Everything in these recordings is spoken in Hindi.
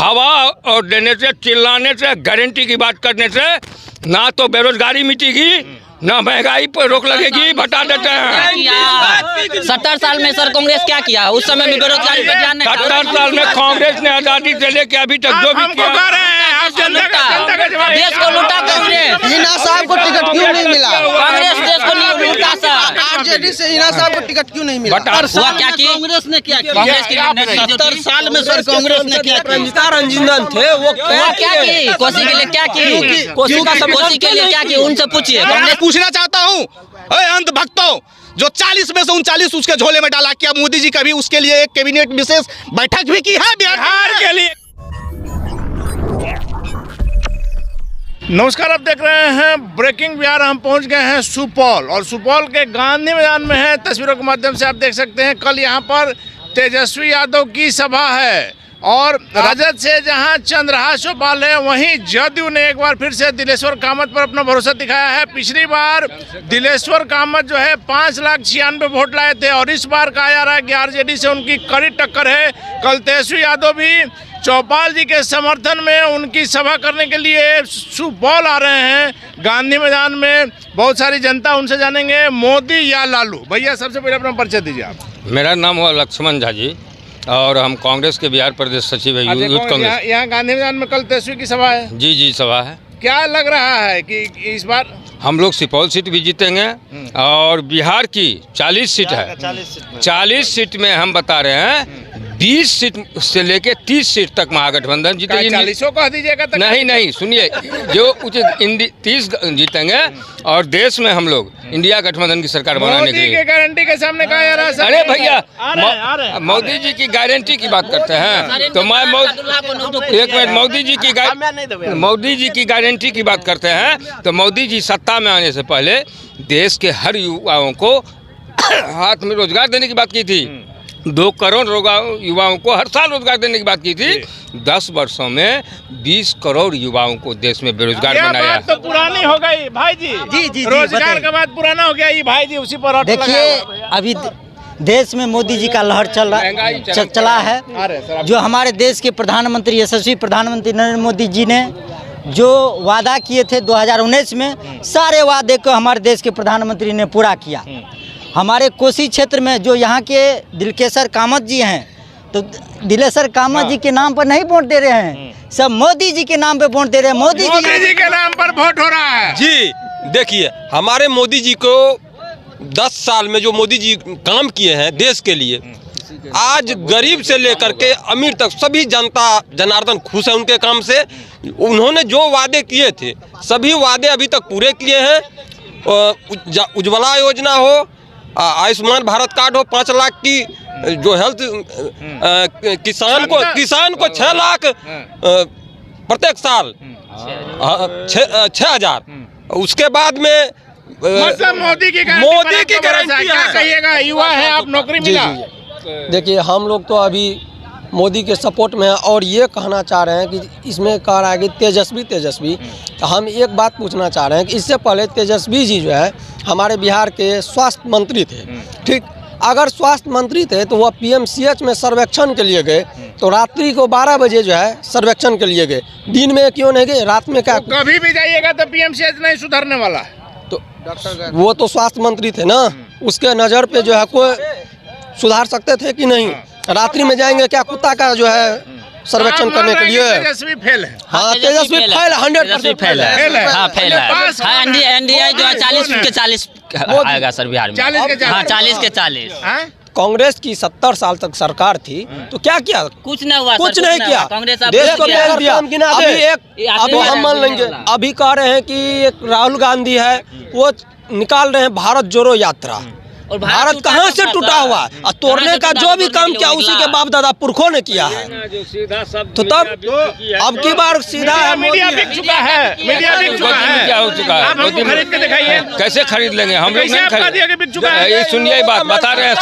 हवा और देने से, चिल्लाने से, गारंटी की बात करने से ना तो बेरोजगारी मिटेगी, ना महंगाई पर रोक लगेगी, बता देते हैं। 70 साल में सर कांग्रेस क्या किया? उस समय में बेरोजगारी पर ध्यान नहीं। 70 साल में कांग्रेस ने आजादी से लेके अभी तक जो भी किया, देश को लूटा कांग्रेस। हिना साहब को टिकट क्यों नहीं मिला? कांग्रेस देश को नहीं लूटा सर। आरजेडी से हिना साहब को टिकट क्यों नहीं मिला? हुआ क्या कि कांग्रेस ने क्या किया? कांग्रेस की 70 साल में सर कांग्रेस ने क्या किया? रंजीनन थे वो क्या की? कोसी के लिए क्या की? कोसी के लिए क्या की? उनसे पूछिए। मैं पूछना चाहता हूँ, अंत भक्तों, जो 40 में से 39 उसके झोले में डाला, क्या मोदी जी कभी उसके लिए एक कैबिनेट विशेष बैठक भी की है बिहार के लिए? नमस्कार, आप देख रहे हैं ब्रेकिंग बिहार। हम पहुंच गए हैं सुपौल, और सुपौल के गांधी मैदान में है। तस्वीरों के माध्यम से आप देख सकते हैं, कल यहां पर तेजस्वी यादव की सभा है, और रजत से जहां चंद्रहास चौपाल है, वहीं जदयू ने एक बार फिर से दिलेश्वर कामत पर अपना भरोसा दिखाया है। पिछली बार दिलेश्वर कामत जो है 5,96,000 वोट लाए थे, और इस बार कहा जा रहा है कि आरजेडी से उनकी कड़ी टक्कर है। कल तेजस्वी यादव भी चौपाल जी के समर्थन में उनकी सभा करने के लिए सुपौल आ रहे हैं। गांधी मैदान में बहुत सारी जनता, उनसे जानेंगे मोदी या लालू। भैया सबसे पहले अपना परिचय दीजिए आप। मेरा नाम हुआ लक्ष्मण झा जी, और हम कांग्रेस के बिहार प्रदेश सचिव है, यूथ कांग्रेस। यहाँ गांधी मैदान में कल तेजस्वी की सभा है। जी सभा है। क्या लग रहा है कि इस बार हम लोग सुपौल सीट भी जीतेंगे, और बिहार की 40 सीट है। 40 सीट में हम बता रहे हैं 20 सीट से लेके 30 सीट तक महागठबंधन जीतेगी। 40 कह दीजिएगा तो नहीं सुनिए, जो उचित 30 जीतेंगे, और देश में हम लोग इंडिया गठबंधन की सरकार बनाने के लिए। गारंटी के सामने कहा जा रहा है। अरे भैया, मोदी जी की गारंटी की बात करते हैं तो मैं एक मिनट, मोदी जी की गारंटी की बात करते हैं तो मोदी जी सत्ता में आने से पहले देश के हर युवाओं को हाथ में रोजगार देने की बात की थी। 2 करोड़ युवाओं को हर साल रोजगार देने की बात की थी। 10 वर्षों में 20 करोड़ युवाओं को देश में बेरोजगार बनाया। बात तो पुरानी हो गई भाई जी। जी रोजगार का बात पुराना हो गया। ये भाई जी उसी पर देखिए, अभी देश में मोदी जी का लहर चला है। जो हमारे देश के प्रधानमंत्री, यशस्वी प्रधानमंत्री नरेंद्र मोदी जी ने जो वादा किए थे 2019 में, सारे वादे को हमारे देश के प्रधानमंत्री ने पूरा किया। हमारे कोसी क्षेत्र में जो यहाँ के दिलेश्वर कामत जी हैं, तो दिलेश्वर कामत जी के नाम पर नहीं वोट दे रहे हैं, सब मोदी जी के नाम पे वोट दे रहे हैं। मोदी जी के नाम पर वोट हो रहा है। जी देखिए, हमारे मोदी जी को 10 साल में जो मोदी जी काम किए हैं देश के लिए, आज गरीब से लेकर के अमीर तक सभी जनता जनार्दन खुश है उनके काम से। उन्होंने जो वादे किए थे सभी वादे अभी तक पूरे किए हैं। उज्ज्वला योजना हो, आयुष्मान भारत कार्ड हो, 5 लाख की जो हेल्थ, किसान को 6 लाख प्रत्येक साल, 6,000। उसके बाद में मतलब मोदी की गारंटी क्या कहिएगा? युवा है आप, नौकरी मिला। देखिए, हम लोग तो अभी मोदी के सपोर्ट में हैं, और ये कहना चाह रहे हैं कि इसमें कह रहा है कि तेजस्वी तो हम एक बात पूछना चाह रहे हैं कि इससे पहले तेजस्वी जी जो है हमारे बिहार के स्वास्थ्य मंत्री थे। ठीक, अगर स्वास्थ्य मंत्री थे तो वह PMCH में सर्वेक्षण के लिए गए, तो रात्रि को 12 बजे जो है सर्वेक्षण के लिए गए, दिन में क्यों नहीं गए? रात में क्या? तो कभी भी जाइएगा तो PMCH नहीं सुधरने वाला है। तो वो तो स्वास्थ्य मंत्री थे ना, उसके नज़र पे जो है कोई सुधार सकते थे कि नहीं? रात्रि में जाएंगे क्या कुत्ता का जो है सर्वेक्षण करने के लिए? तेजस्वी फेल है। हाँ, तेजस्वी फेल, 100% फेल है। हाँ, फेल है। NDA जो है 40 के 40 आएगा सर बिहार में। 40 के 40। हाँ, 40 के 40। कांग्रेस की 70 साल तक सरकार थी, तो क्या किया? कुछ नहीं हुआ, कुछ नहीं किया। कांग्रेस देश को बेच दिया। अभी हम मान लेंगे, अभी कह रहे हैं कि एक राहुल गांधी है, वो निकाल रहे हैं भारत जोड़ो यात्रा। और भारत कहाँ से टूटा हुआ है? और तोड़ने का जो भी काम किया उसी के बाप दादा पुरखों ने किया है। तो तब अब की बार सीधा मीडिया बिक चुका है। क्या हो चुका है? मोदी खरीद के दिखाइए। कैसे खरीद लेंगे हम लोग? नहीं खरीद। ये सुनिए बात बता रहे हैं,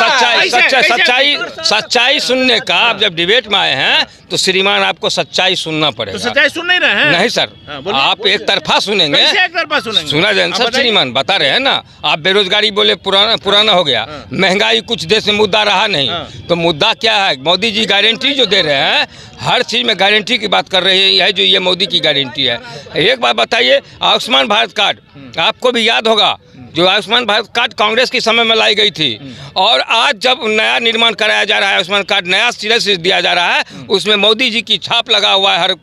सच्चाई सुनने का। आप जब डिबेट में आए हैं तो श्रीमान आपको सच्चाई सुनना पड़ेगा। तो सच्चाई सुन नहीं रहे हैं? नहीं सर, आप एक तरफा सुनेंगे। एक तरफा सुनेंगे? सुना जाए सर, श्रीमान बता रहे हैं ना। आप बेरोजगारी बोले पुराना हो गया, महंगाई कुछ देश में मुद्दा रहा नहीं, तो मुद्दा क्या है? मोदी जी गारंटी जो दे रहे हैं, हर चीज़ में गारंटी की बात कर रहे हैं, यह जो ये मोदी की गारंटी है। एक बात बताइए, आयुष्मान भारत कार्ड आपको भी याद होगा, जो आयुष्मान भारत कार्ड कांग्रेस के समय में लाई गई थी, और आज जब नया निर्माण कराया जा रहा है, आयुष्मान कार्ड नया सिरे से दिया जा रहा है, उसमें मोदी जी की छाप लगा हुआ है हर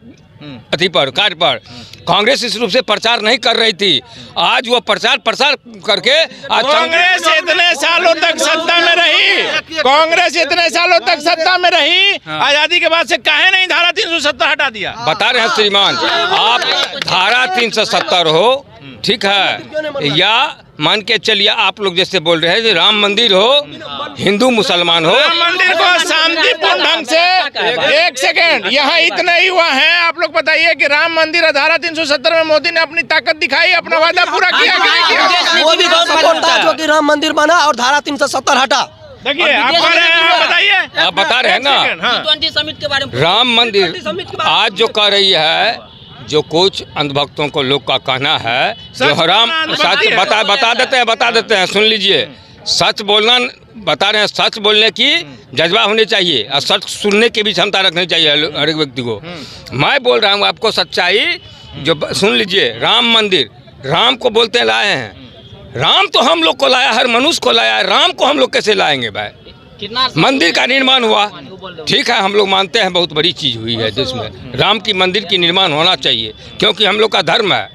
अति पर, कार्ड पर। कांग्रेस इस रूप से प्रचार नहीं कर रही थी, आज वो प्रचार करके कांग्रेस इतने सालों तक सत्ता में रही, कांग्रेस इतने सालों तक सत्ता में रही, आजादी के बाद से काहे नहीं धारा 370 हटा दिया? बता रहे हैं श्रीमान, आप धारा 370 हो, ठीक है, या मान के चलिए आप लोग जैसे बोल रहे हैं राम मंदिर हो, हिंदू मुसलमान हो, राम मंदिर को शांतिपूर्ण ढंग से, एक सेकेंड, यहाँ इतने युवा हैं, आप लोग बताइए कि राम मंदिर धारा 370 में मोदी ने अपनी ताकत दिखाई, अपना वादा पूरा किया कि नहीं किया? मोदी का सपोर्ट था जो कि राम मंदिर बना और धारा 370 हटा। देखिए आप कह रहे हैं, आप बताइए, आप बता रहे हैं ना, G20 समिट के बारे में राम मंदिर आज जो कह रही है, जो कुछ अंधभक्तों को लोग का कहना है, जो हराम सच बता देते हैं, सुन लीजिए, सच बोलना बता रहे हैं, सच बोलने की जज्बा होनी चाहिए और सच सुनने की भी क्षमता रखनी चाहिए हर एक व्यक्ति को। मैं बोल रहा हूँ आपको सच्चाई, जो सुन लीजिए, राम मंदिर, राम को बोलते हैं लाए हैं, राम तो हम लोग को लाया, हर मनुष्य को लाया है, राम को हम लोग कैसे लाएंगे भाई? मंदिर का निर्माण हुआ, ठीक है, हम लोग मानते हैं बहुत बड़ी चीज़ हुई है देश में, राम की मंदिर की निर्माण होना चाहिए, क्योंकि हम लोग का धर्म है।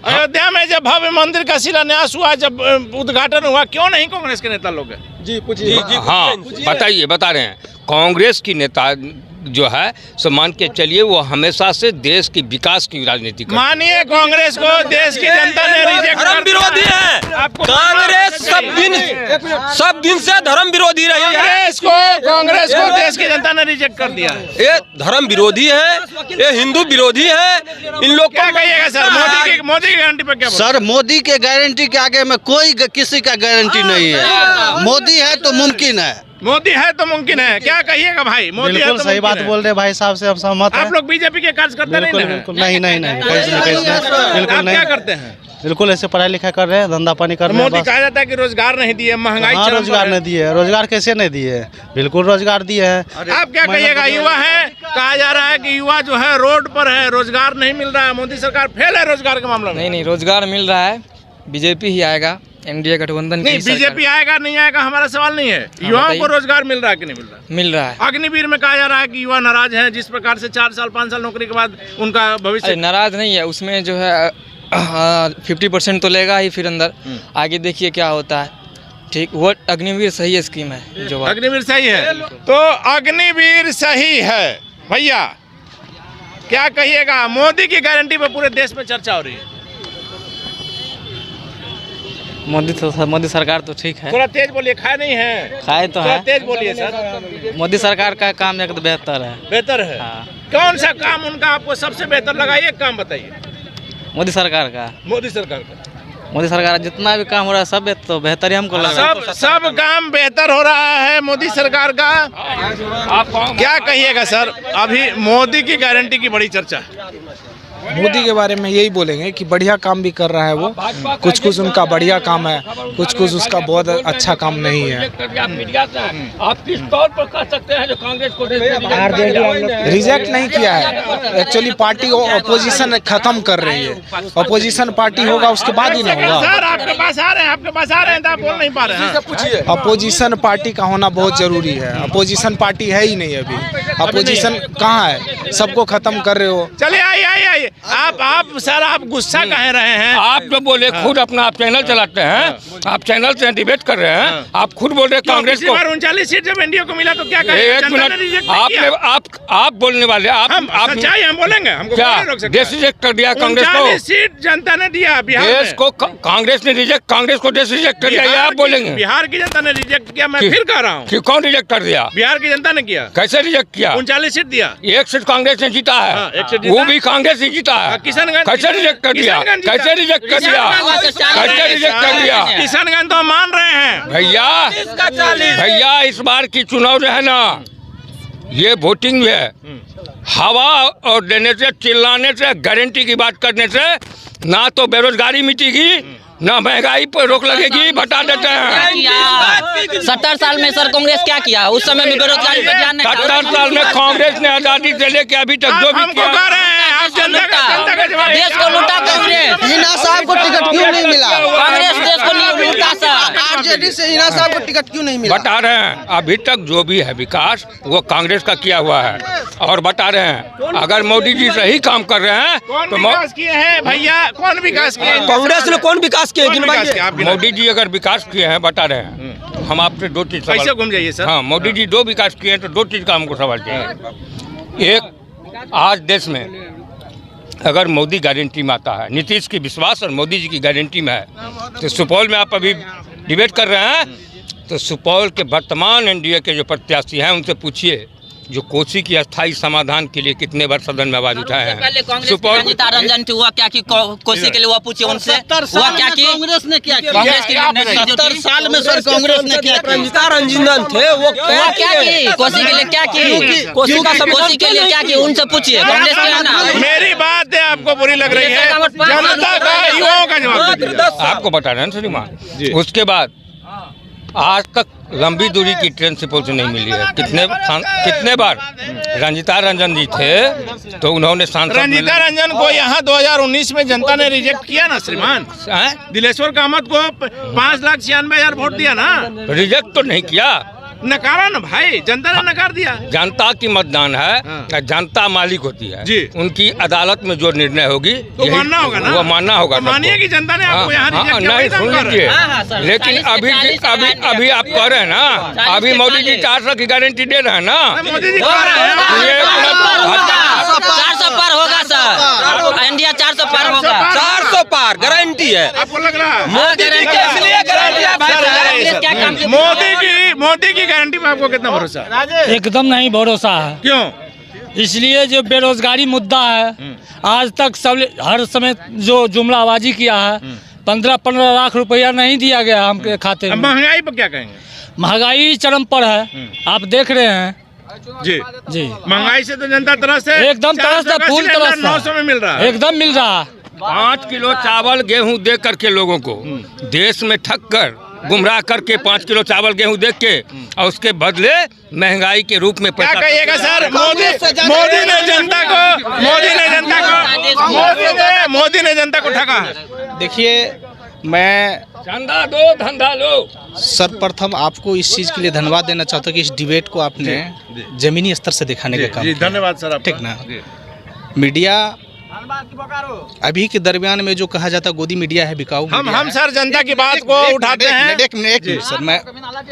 अयोध्या में जब भव्य मंदिर का शिलान्यास हुआ, जब उद्घाटन हुआ, क्यों नहीं कांग्रेस के नेता लोग? जी पूछिए। हाँ बताइए, बता रहे हैं, कांग्रेस की नेता जो है सो मान के चलिए, वो हमेशा से देश की विकास की राजनीति करती है। मानिए कांग्रेस को देश की जनता ने रिजेक्ट कर, धर्म विरोधी है कांग्रेस, सब दिन से धर्म विरोधी रही है। कांग्रेस को देश की जनता ने रिजेक्ट कर दिया। ये धर्म विरोधी है, ये हिंदू विरोधी है, इन लोग क्या कहिएगा सर? मोदी की गारंटी पर क्या बोलें? सर मोदी के गारंटी के आगे में कोई किसी का गारंटी नहीं है। मोदी है तो मुमकिन है, मोदी है तो मुमकिन है, क्या कहिएगा भाई? मोदी है तो सही बात बोल रहे भाई साहब से, अब सहमत आप लोग बीजेपी के कार्यकर्ता नहीं ना? बिल्कुल नहीं, बिल्कुल आप नहीं, क्या करते हैं? बिल्कुल ऐसे पढ़ाई लिखाई कर रहे हैं, धंधा पानी कर रहे हैं। मोदी कहा जाता है कि रोजगार नहीं दिए, महंगाई हाँ, चरम पर रोजगार है। नहीं दिए, रोजगार कैसे नहीं दिए? बिल्कुल रोजगार दिए हैं। आप क्या कहिएगा? युवा है, कहा जा रहा है कि युवा जो है रोड पर है, रोजगार नहीं मिल रहा है, मोदी सरकार फेल है रोजगार के मामले में। नहीं, रोजगार मिल रहा है, बीजेपी ही आएगा, एनडीए गठबंधन की नहीं, बीजेपी आएगा नहीं आएगा हमारा सवाल नहीं है, युवाओं को रोजगार मिल रहा है कि नहीं मिल रहा? मिल रहा है। अग्निवीर में कहा जा रहा है कि युवा नाराज हैं, जिस प्रकार से 4 साल 5 साल नौकरी के बाद उनका भविष्य। नाराज नहीं है, उसमें जो है 50% तो लेगा ही, फिर अंदर आगे देखिए क्या होता है। ठीक, वो अग्निवीर सही स्कीम है जो अग्निवीर सही है, तो अग्निवीर सही है। भैया क्या कहिएगा? मोदी की गारंटी पर पूरे देश में चर्चा हो रही है। मोदी सरकार तो ठीक है। थोड़ा तेज बोलिए, खाए नहीं है? खाए तो थोड़ा है। तेज बोलिए सर। मोदी सरकार का काम एक बेहतर है। बेहतर है? हाँ। कौन सा काम उनका आपको सबसे बेहतर लगा? एक काम बताइए। मोदी सरकार का मोदी सरकार जितना भी काम हो रहा है सब तो बेहतर ही हमको लगा। सब काम बेहतर हो रहा है मोदी सरकार का। आप क्या कहिएगा सर? अभी मोदी की गारंटी की बड़ी चर्चा है। मोदी के बारे में यही बोलेंगे कि बढ़िया काम भी कर रहा है वो, कुछ कुछ उनका बढ़िया काम है, कुछ कुछ उसका बहुत अच्छा काम नहीं है। आप किस तौर पर कह सकते हैं जो कांग्रेस को रिजेक्ट नहीं किया है, एक्चुअली पार्टी अपोजिशन खत्म कर रही है। अपोजिशन पार्टी होगा उसके बाद ही ना होगा। सर आपके पास आ रहे हैं तो आप बोल नहीं पा रहे हैं। अपोजिशन पार्टी का होना बहुत जरूरी है। अपोजिशन पार्टी है ही नहीं अभी। अपोजिशन कहाँ है? सबको खत्म कर रहे हो। चलिए आइए आप सर, आप गुस्सा कह रहे हैं? आप जो बोले खुद अपना आप चैनल चलाते हैं, आप चैनल से डिबेट कर रहे हैं, आप खुद बोल रहे कांग्रेस को 39 सीट जब एनडीए को मिला तो क्या कहें? एक मिनट, आप बोलने वाले आप सच्चाई हम बोलेंगे, हमको क्या कौन रोक सकता है? देश रिजेक्ट कर दिया कांग्रेस 39 को? सीट जनता ने दिया बिहार में। देश को कांग्रेस ने रिजेक्ट, कांग्रेस को देश रिजेक्ट कर दिया, ये आप बोलेंगे? बिहार की जनता ने रिजेक्ट किया, मैं फिर कह रहा हूँ। कि कौन रिजेक्ट कर दिया? बिहार की जनता ने किया। कैसे रिजेक्ट किया? 39 सीट दिया, 1 सीट कांग्रेस ने जीता हाँ, है, एक सीट जीता। वो भी कांग्रेस ही जीता है। किशनगंज कैसे रिजेक्ट कर दिया? कैसे रिजेक्ट कर दिया? कैसे रिजेक्ट कर दिया? किशनगंज तो मान रहे हैं भैया इस बार की चुनाव जो है ना, ये वोटिंग है, हवा और देने से, चिल्लाने से, गारंटी की बात करने से ना तो बेरोजगारी मिटेगी ना महंगाई पर रोक लगेगी, बता देते हैं। 70 साल में सर कांग्रेस क्या किया? उस समय में बेरोजगारी पे ध्यान नहीं। 70 साल में कांग्रेस ने आजादी से लेके अभी तक जो भी किया, देश को लूटा कांग्रेस। हिना साहब को टिकट क्यों नहीं मिला? कांग्रेस देश को नहीं लूटा सर। आरजेडी से हिना साहब को टिकट क्यों नहीं मिला? बता रहे हैं अभी तक जो भी है विकास वो कांग्रेस का किया हुआ है। और बता रहे हैं अगर मोदी जी सही काम कर रहे हैं तो विकास किए हैं भैया, कौन विकास किए? कांग्रेस ने कौन विकास किए? मोदी जी अगर विकास किए हैं बता रहे हैं। हम आपसे दो चीज कैसे घूम जाइए सर? हाँ, मोदी जी दो विकास किए हैं तो दो चीज का हमको सवाल चाहिए। एक, आज देश में अगर मोदी गारंटी में आता है, नीतीश की विश्वास और मोदी जी की गारंटी में है, तो सुपौल में आप अभी डिबेट कर रहे हैं, तो सुपौल के वर्तमान एनडीए के जो प्रत्याशी हैं उनसे पूछिए जो कोसी की अस्थायी समाधान के लिए कितने बार सदन में आवाज उठाए हैं। सुपौल रंजिता रंजन हुआ क्या कि कोसी के लिए हुआ पूछिए उनसे, हुआ क्या कि कांग्रेस ने क्या किया? कांग्रेस की 70 साल में सर कांग्रेस ने क्या किया? रंजिता रंजन थे वो क्या की? कोसी के लिए क्या की? कोसी के लिए क्या की? उनसे पूछिए। कांग्रेस के है ना। मेरी बात है आपको बुरी लग रही है, जनता का युवाओं का जवाब दीजिए। आपको बता रहे हैं श्रीमान। उसके बाद आज तक लंबी दूरी की ट्रेन सुपौल से नहीं मिली है। कितने बार रंजिता रंजन जी थे तो उन्होंने सांसद रंजिता रंजन को यहाँ 2019 में जनता ने रिजेक्ट किया ना श्रीमान। दिलेश्वर कामत को 5,96,000 वोट दिया ना। रिजेक्ट तो नहीं किया, नकारा ना भाई, जनता ने नकार दिया। जनता की मतदान है, जनता मालिक होती है जी। उनकी अदालत में जो निर्णय होगी तो मानना होगा ना, वो मानना होगा। तो मानिए कि जनता ने आपको यहाँ रिजेक्ट किया। नहीं, सुन लीजिए, लेकिन अभी आप कह रहे हैं ना, अभी मोदी जी 400 की गारंटी दे रहे हैं ना। मोदी जी कह रहे हैं 400 पार होगा सर, इंडिया 400 पार होगा। 400 पार गारंटी है। आपको लग रहा है मोदी जी के इसलिए गारंटी है भाई। मोदी की गारंटी में आपको कितना भरोसा है? एकदम नहीं भरोसा है। क्यों? इसलिए जो बेरोजगारी मुद्दा है, आज तक सब हर समय जो जुमलाबाजी किया है, 15-15 लाख रुपया नहीं दिया गया हमके खाते में। महंगाई पर क्या कहेंगे? महंगाई चरम पर है, आप देख रहे हैं जी जी। महंगाई से तो जनता तरस है, एकदम तरस है, फुल तरस है। 900 में मिल रहा है, एकदम मिल रहा है। 5 किलो चावल गेहूं दे करके लोगों को देश में ठग कर गुमराह करके 5 किलो चावल गेहूं देख के और उसके बदले महंगाई के रूप में क्या कहिएगा सर? मोदी ने जनता को ठगा है। देखिए, मैं चंदा दो धंधा लो। सर्वप्रथम आपको इस चीज़ के लिए धन्यवाद देना चाहता हूँ कि इस डिबेट को आपने जमीनी स्तर से दिखाने का काम किया। धन्यवाद सर। ठीक ना, मीडिया अभी के दरमियान में जो कहा जाता गोदी मीडिया है, बिकाऊ हम सर जनता की बात को उठाते हैं। एक मिनट सर, मैं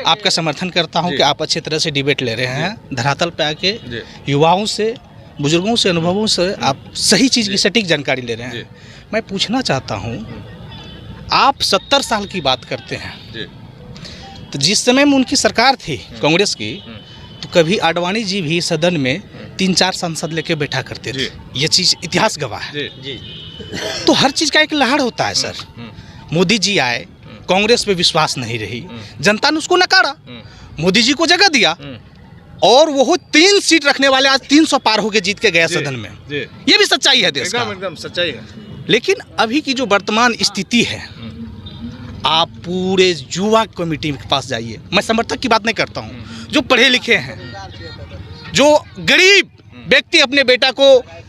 आपका समर्थन करता हूं कि आप अच्छी तरह से डिबेट ले रहे हैं। धरातल पे आके युवाओं से, बुजुर्गों से, अनुभवों से आप सही चीज़ की सटीक जानकारी ले रहे हैं। मैं पूछना चाहता हूं, आप 70 साल की बात करते हैं, तो जिस समय में उनकी सरकार थी कांग्रेस की, तो कभी आडवाणी जी भी सदन में 3-4 सांसद लेके बैठा करते थे। ये चीज़ इतिहास गवाह है। तो हर चीज़ का एक लहर होता है सर। मोदी जी आए, कांग्रेस पे विश्वास नहीं रही, जनता ने उसको नकारा, मोदी जी को जगह दिया, और वो 3 सीट रखने वाले आज 300 पार होके जीत के गया सदन में। ये भी सच्चाई है देश का, एकदम सच्चाई है। लेकिन अभी की जो वर्तमान स्थिति है, आप पूरे युवा कमेटी के पास जाइए। मैं समर्थक की बात नहीं करता हूँ, जो पढ़े लिखे हैं, जो गरीब व्यक्ति अपने बेटा को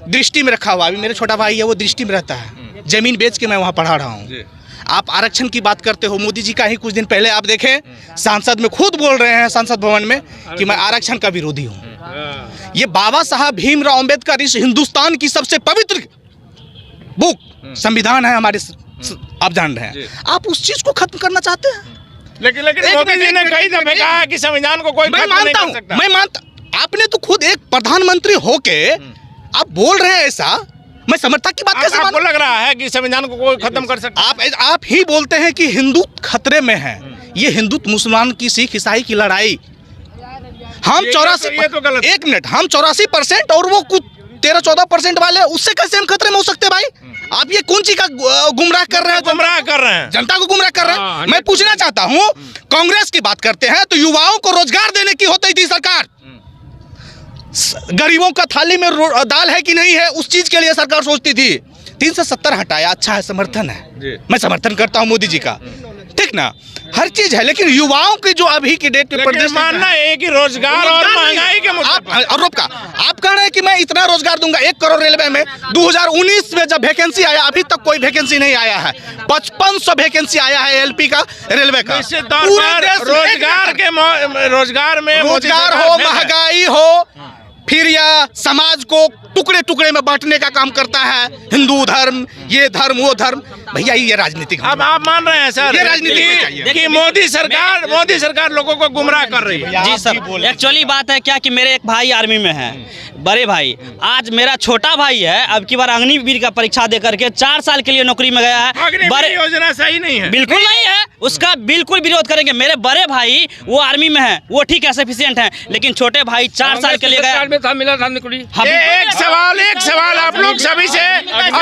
दृष्टि में रखा हुआ, अभी मेरा छोटा भाई है वो दृष्टि में रहता है, जमीन बेच के मैं वहाँ पढ़ा रहा हूँ। आप आरक्षण की बात करते हो, मोदी जी का ही कुछ दिन पहले आप देखें सांसद में खुद बोल रहे हैं संसद भवन में कि मैं आरक्षण का विरोधी हूँ। ये बाबा साहब भीमराव अम्बेडकर इस हिंदुस्तान की सबसे पवित्र बुक संविधान है हमारे, आप जान रहे हैं, आप उस चीज को खत्म करना चाहते हैं। लेकिन मोदी जी ने कई दफे कहा कि संविधान को कोई खत्म नहीं कर सकता। मैं मानता, आपने तो खुद एक प्रधानमंत्री होके आप बोल रहे हैं ऐसा, मैं समर्थक की बात कैसे आपको लग रहा है कि संविधान को कोई खत्म कर सकता? आप ही बोलते हैं कि हिंदू खतरे में है। ये हिंदू मुसलमान की, सिख ईसाई की लड़ाई, हम 84, एक मिनट, हम 84% और वो कुछ 13-14% वाले, उससे कैसे हम खतरे में हो सकते भाई? आप ये कौन सी का गुमराह कर रहे हैं? गुमराह कर रहे हैं, जनता को गुमराह कर रहे हैं। मैं पूछना चाहता हूँ, कांग्रेस की बात करते हैं तो युवाओं को रोजगार देने की होती थी सरकार, गरीबों का थाली में दाल है कि नहीं है उस चीज के लिए सरकार सोचती थी। 370 हटाया, अच्छा है, समर्थन है, मैं समर्थन करता हूँ मोदी जी का, ठीक ना, हर चीज है। लेकिन युवाओं की जो अभी की डेट में प्रदेश मानना है कि रोजगार और महंगाई के मुद्दे आरोप का आप कह रहे हैं कि मैं इतना रोजगार दूंगा। 1 करोड़ रेलवे में 2019 में जब वैकेंसी आया, अभी तक कोई वैकेंसी नहीं आया है। 5500 वैकेंसी आया है एलपी का, रेलवे का। रोजगार में रोजगार हो, महंगाई हो, फिर यह समाज को टुकड़े टुकड़े में बांटने का काम करता है, हिंदू धर्म, ये धर्म, वो धर्म। भैया ये राजनीतिक, अब आप मान रहे हैं सर ये राजनीति कि मोदी सरकार लोगों को गुमराह कर रही है। जी सर, एक्चुअली बात है क्या कि मेरे एक भाई आर्मी में है, बड़े भाई। आज मेरा छोटा भाई है, अब की बार अग्निवीर का परीक्षा दे करके 4 साल के लिए नौकरी में गया है। बड़े योजना सही नहीं है, बिल्कुल नहीं है, उसका बिल्कुल विरोध करेंगे। मेरे बड़े भाई वो आर्मी में है, वो ठीक है, सफिशिएंट है, लेकिन छोटे भाई 4 साल के लिए गया। एक सवाल आप लोग सभी से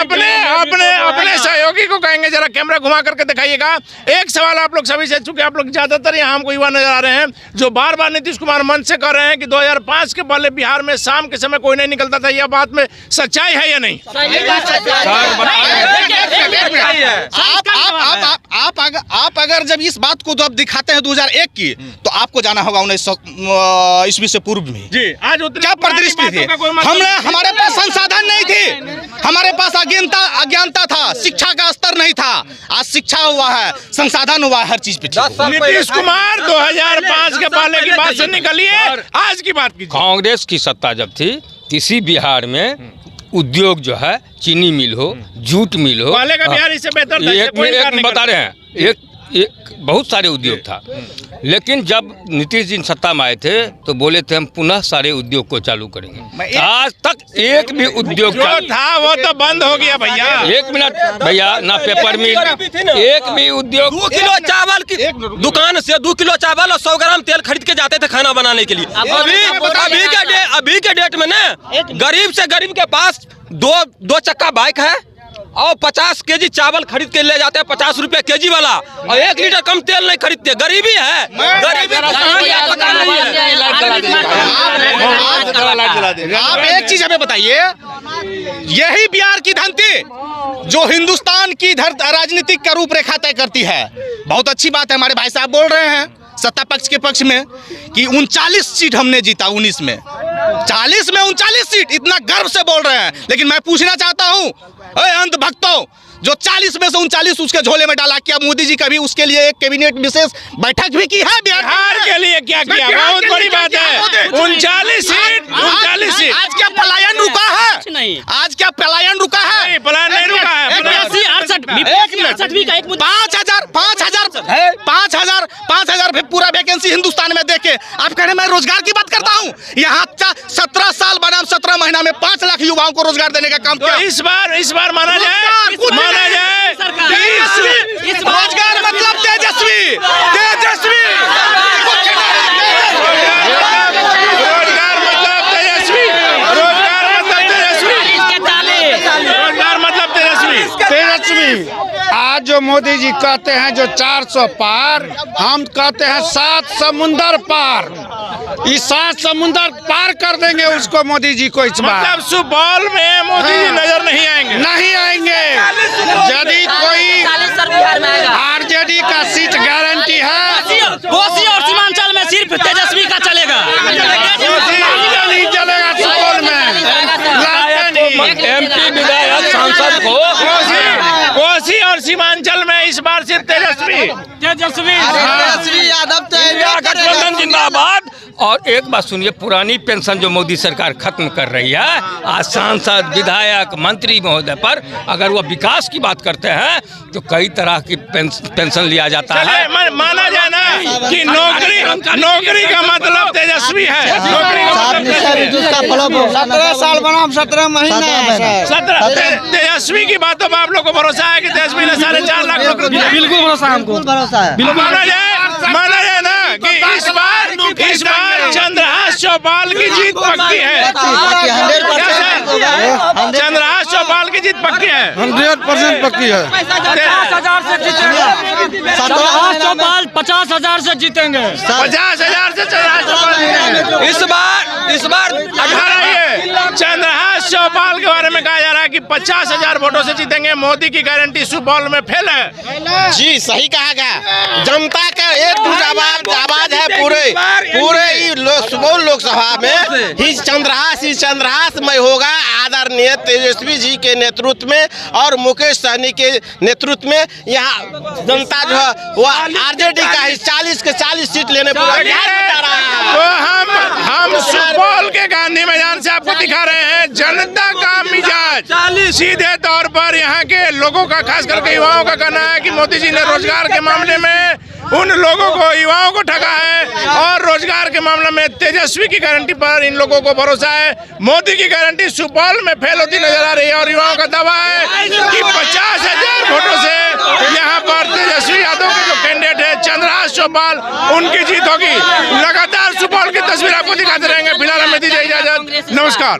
अपने सहयोगी को कहेंगे, जरा कैमरा घुमा करके दिखाइएगा। एक सवाल आप लोग सभी से, चूंकि आप लोग ज्यादातर यहाँ हमको युवा नजर आ रहे हैं, जो बार बार नीतीश कुमार मंच से कर रहे हैं कि 2005 के पहले बिहार में शाम के समय कोई नहीं निकलता था, यह बात में सच्चाई है या नहीं? आप अगर जब इस बात को जब दिखाते हैं 2001 की, तो आपको जाना होगा 1900 ईस्वी से पूर्व में। जी, आज क्या परिदृष्टि थी? हमारे पास संसाधन नहीं थे, हमारे पास अज्ञानता था, शिक्षा का स्तर नहीं था। आज शिक्षा हुआ है, संसाधन हुआ है, हर चीज पे। नीतीश कुमार 2005 के पहले की बात से निकलिए, आज की बात कीजिए। कांग्रेस की सत्ता जब थी, किसी बिहार में उद्योग जो है, चीनी मिल हो, जूट मिल हो, पहले का बिहार इससे बेहतर था। एक बता रहे हैं, एक बहुत सारे उद्योग था। लेकिन जब नीतीश जी सत्ता में आए थे तो बोले थे हम पुनः सारे उद्योग को चालू करेंगे। आज तक एक भी उद्योग जो था वो तो बंद हो गया भैया। 1 मिनट भैया, ना पेपर मिल, एक भी उद्योग। 2 किलो चावल की दुकान से 2 किलो चावल और 100 ग्राम तेल खरीद के जाते थे खाना बनाने के लिए। अभी के डेट में ना गरीब से गरीब के पास दो चक्का बाइक है और 50 केजी चावल खरीद के ले जाते हैं, 50 रुपए केजी वाला, और 1 लीटर कम तेल नहीं खरीदते। गरीबी है, गरीबी। आप एक चीज हमें बताइए, यही बिहार की धनती जो हिंदुस्तान की राजनीतिक का रूपरेखा तय करती है। बहुत अच्छी बात है, हमारे भाई साहब बोल रहे हैं सत्ता पक्ष के पक्ष में कि 39 सीट हमने जीता 19 में, 40 में 39 सीट, इतना गर्व से बोल रहे हैं। लेकिन मैं पूछना चाहता हूं, अंध भक्तों, जो 40 में से 39 उसके झोले में डाला, क्या मोदी जी कभी उसके लिए एक कैबिनेट विशेष बैठक भी की है? बिहार के लिए क्या किया? बहुत बड़ी बात है, 39 सीट। आज क्या पलायन रुका है? आज क्या पलायन रुका है? पलायन नहीं रुका है। 5,000 पूरा वैकेंसी हिंदुस्तान में देके आप कह रहे हैं मैं रोजगार की बात करता हूँ। यहाँ 17 साल बनाम 17 महीना में 5 लाख युवाओं को रोजगार देने का काम किया। तो इस बार माना जाए रोजगार मतलब तेजस्वी। आज जो मोदी जी कहते हैं जो 400 पार, हम कहते हैं 7 समुंदर पार। इस 7 समुंदर पार कर देंगे उसको, मोदी जी को इस बार। मतलब सुपौल में मोदी जी नजर नहीं आएंगे? नहीं आएंगे। यदि कोई आरजेडी का सीट गारंटी है, कोसी और सीमांचल में सिर्फ तेजस्वी का चलेगा, नहीं चलेगा सुपौल में। MP विधायक सांसद को कोसी और सीमांचल में इस बार सिर्फ तेजस्वी यादव गठबंधन जिंदाबाद। और एक बात सुनिए, पुरानी पेंशन जो मोदी सरकार खत्म कर रही है, आज सांसद, विधायक, मंत्री महोदय पर अगर वो विकास की बात करते हैं तो कई तरह की पेंशन लिया जाता है। माना जाए ना कि नौकरी का मतलब तेजस्वी है। 17 साल बनाम 17 महीना। 17 तेजस्वी की बातों पर आप लोग को भरोसा है कि तेजस्वी ने 4.5 लाख नौकरी? बिल्कुल भरोसा है हमको, भरोसा है। माना जाए ना कि इस बार चंद्रहास चौपाल की जीत पक्की है। चंद्रहास चौपाल की जीत पक्की है, 100% पक्की है। 50,000 से जीतेंगे। चंद्रहास चौपाल 50,000 से जीतेंगे। 50,000 से चंद्रहास चौपाल जीतेंगे। इस बार चंद्रहास चौपाल के बारे में कहा जा रहा है कि 50,000 वोटों से जीतेंगे। मोदी की गारंटी सुपौल में फेल है। जी सही कहा गया। जनता का एक आवाज है पूरे सुपौल लोकसभा में ही चंद्रहास में होगा। आदरणीय तेजस्वी जी के नेतृत्व में और मुकेश सहनी के नेतृत्व में यहाँ जनता जो है वो आरजेडी का ही 40 के 40 सीट लेने पूरा तो हम सुपौल के गांधी मैदान से आपको दिखा रहे हैं जनता का मिजाज। सीधे तौर पर यहाँ के लोगों का, खास करके युवाओं का कहना है कि मोदी जी ने रोजगार के मामले में उन लोगों को, युवाओं को ठगा है और रोजगार के मामले में तेजस्वी की गारंटी पर इन लोगों को भरोसा है। मोदी की गारंटी सुपौल में फेल होती नजर आ रही है और युवाओं का दावा है कि 50,000 वोटों से यहाँ पर तेजस्वी यादव के जो कैंडिडेट है चंद्रहास चौपाल, उनकी जीत होगी। लगातार सुपौल की तस्वीर आपको दिखाते रहेंगे। फिलहाल हमें दीजिए इजाजत, नमस्कार।